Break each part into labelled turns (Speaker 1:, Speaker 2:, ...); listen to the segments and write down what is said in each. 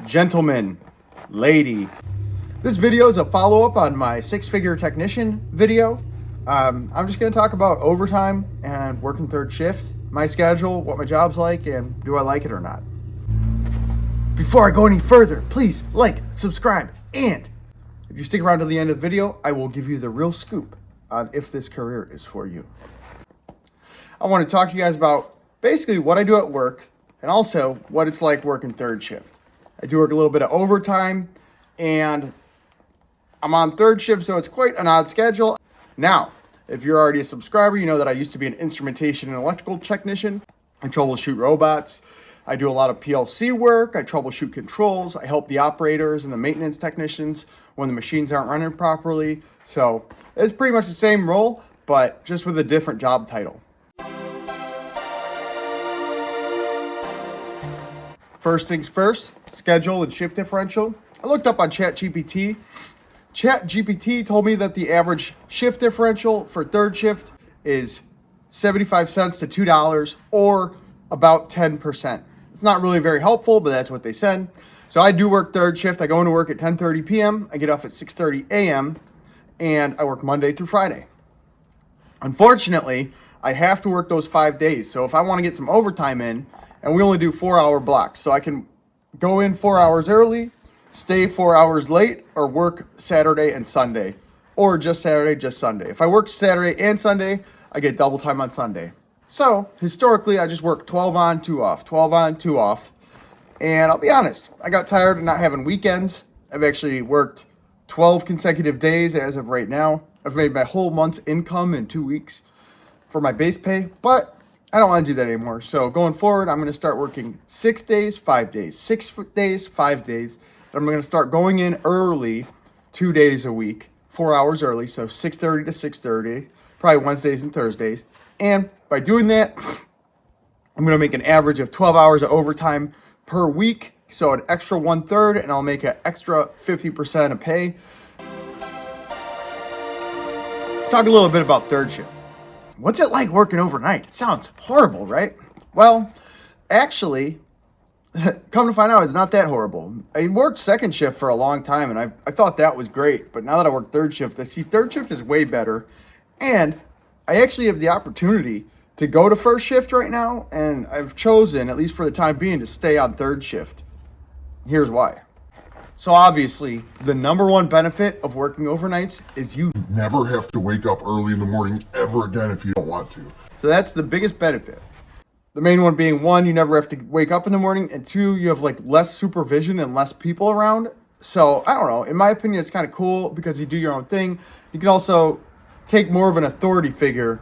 Speaker 1: Gentleman, lady. This video is a follow-up on my six-figure technician video. I'm just going to talk about overtime and working third shift, my schedule, what my job's like, and do I like it or not. Before I go any further, please like, subscribe, and if you stick around to the end of the video, I will give you the real scoop on if this career is for you. I want to talk to you guys about basically what I do at work and also what it's like working third shift. I do work a little bit of overtime, and I'm on third shift, so it's quite an odd schedule. Now, if you're already a subscriber, you know that I used to be an instrumentation and electrical technician. I troubleshoot robots. I do a lot of PLC work. I troubleshoot controls. I help the operators and the maintenance technicians when the machines aren't running properly. So it's pretty much the same role, but just with a different job title. First things first, schedule and shift differential. I looked up on ChatGPT. ChatGPT told me that the average shift differential for third shift is 75 cents to $2 or about 10%. It's not really very helpful, but that's what they said. So I do work third shift. I go into work at 10:30 p.m. I get off at 6:30 a.m. and I work Monday through Friday. Unfortunately, I have to work those 5 days. So if I want to get some overtime in, and we only do 4-hour blocks, so I can go in 4 hours early, stay 4 hours late, or work Saturday and Sunday, or just Saturday, just Sunday. If I work Saturday and Sunday, I get double time on Sunday. So historically, I just work 12 on, 2 off, 12 on, 2 off. And I'll be honest, I got tired of not having weekends. I've actually worked 12 consecutive days as of right now. I've made my whole month's income in 2 weeks for my base pay, but I don't want to do that anymore. So going forward, I'm going to start working 6 days, 5 days, 6 days, 5 days. I'm going to start going in early 2 days a week, 4 hours early. So 6:30 to 6:30, probably Wednesdays and Thursdays. And by doing that, I'm going to make an average of 12 hours of overtime per week. So an extra 1/3, and I'll make an extra 50% of pay. Let's talk a little bit about third shift. What's it like working overnight? It sounds horrible, right? Well, actually, come to find out, it's not that horrible. I worked second shift for a long time, and I thought that was great. But now that I work third shift, I see third shift is way better. And I actually have the opportunity to go to first shift right now, and I've chosen, at least for the time being, to stay on third shift. Here's why. So obviously, the number one benefit of working overnights is you
Speaker 2: never have to wake up early in the morning ever again if you don't want to.
Speaker 1: So that's the biggest benefit. The main one being, one, you never have to wake up in the morning, and two, you have like less supervision and less people around. So I don't know, in my opinion, it's kind of cool because you do your own thing. You can also take more of an authority figure.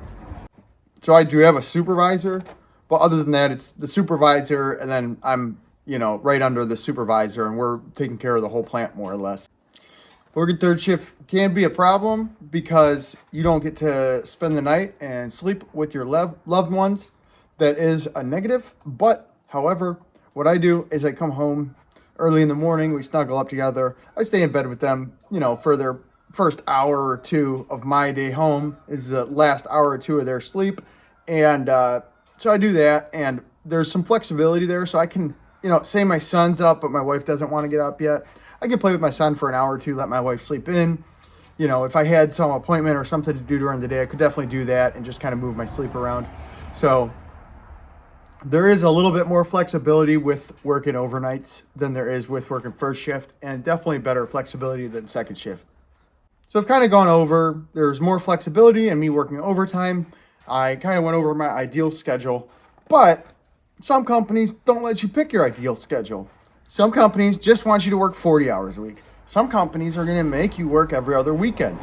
Speaker 1: So I do have a supervisor, but other than that, it's the supervisor, and then I'm right under the supervisor, and we're taking care of the whole plant more or less. Working third shift can be a problem because you don't get to spend the night and sleep with your loved ones. That is a negative, but however, what I do is I come home early in the morning, we snuggle up together, I stay in bed with them, for their first hour or two of my day home is the last hour or two of their sleep, and so I do that, and there's some flexibility there, so I can say my son's up, but my wife doesn't want to get up yet. I can play with my son for an hour or two, let my wife sleep in. If I had some appointment or something to do during the day, I could definitely do that and just kind of move my sleep around. So there is a little bit more flexibility with working overnights than there is with working first shift, and definitely better flexibility than second shift. So I've kind of gone over, there's more flexibility in me working overtime. I kind of went over my ideal schedule, but some companies don't let you pick your ideal schedule. Some companies just want you to work 40 hours a week. Some companies are going to make you work every other weekend.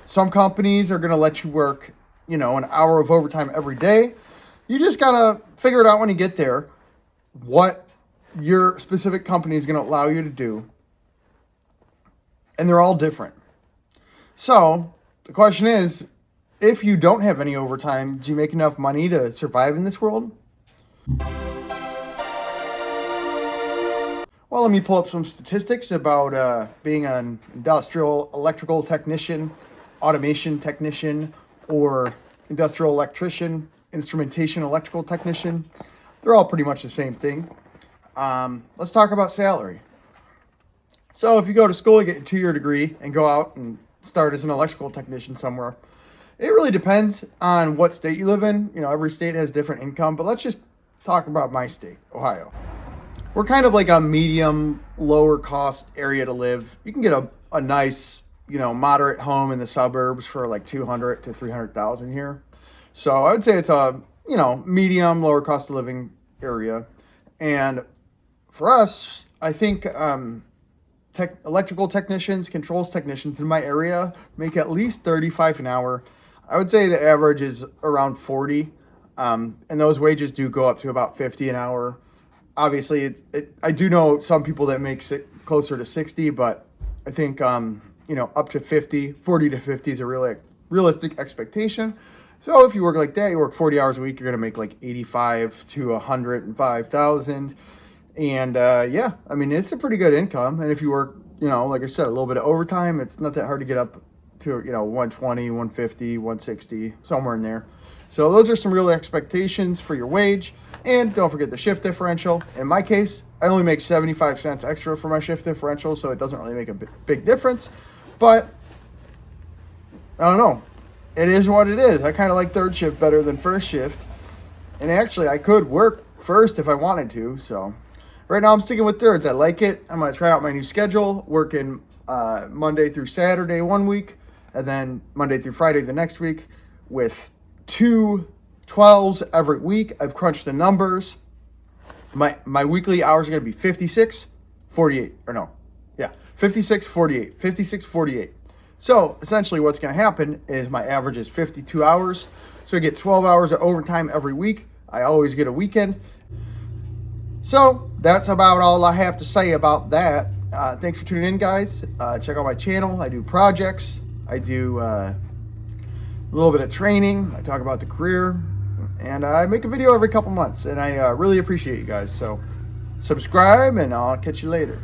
Speaker 1: Some companies are going to let you work, an hour of overtime every day. You just got to figure it out when you get there, what your specific company is going to allow you to do. And they're all different. So the question is, if you don't have any overtime, do you make enough money to survive in this world? Well, let me pull up some statistics about being an industrial electrical technician, automation technician, or industrial electrician, instrumentation electrical technician. They're all pretty much the same thing. Let's talk about salary. So if you go to school and get a 2-year degree and go out and start as an electrical technician somewhere, it really depends on what state you live in. You know, every state has different income, but let's just talk about my state, Ohio. We're kind of like a medium, lower cost area to live. You can get a nice, you know, moderate home in the suburbs for like 200 to 300,000 here. So I would say it's a, you know, medium, lower cost of living area. And for us, I think electrical technicians, controls technicians in my area make at least 35 an hour. I would say the average is around 40, and those wages do go up to about 50 an hour. Obviously, I do know some people that make closer to 60, but I think you know, up to 50, 40 to 50 is a really realistic expectation. So if you work like that, you work 40 hours a week, you're gonna make like 85 to 105,000. And yeah, I mean, it's a pretty good income. And if you work, you know, like I said, a little bit of overtime, it's not that hard to get up to, you know, 120, 150, 160, somewhere in there. So those are some real expectations for your wage. And don't forget the shift differential. In my case, I only make 75 cents extra for my shift differential, so it doesn't really make a big difference. But I don't know. It is what it is. I kind of like third shift better than first shift. And actually, I could work first if I wanted to. So right now I'm sticking with thirds. I like it. I'm going to try out my new schedule, working Monday through Saturday one week, and then Monday through Friday the next week with 2 12s every week. I've crunched the numbers. My weekly hours are going to be 56, 48, or no. Yeah, 56, 48, 56, 48. So essentially what's going to happen is my average is 52 hours. So I get 12 hours of overtime every week. I always get a weekend. So that's about all I have to say about that. Thanks for tuning in, guys. Check out my channel. I do projects. I do a little bit of training. I talk about the career. And I make a video every couple months. And I really appreciate you guys. So subscribe, and I'll catch you later.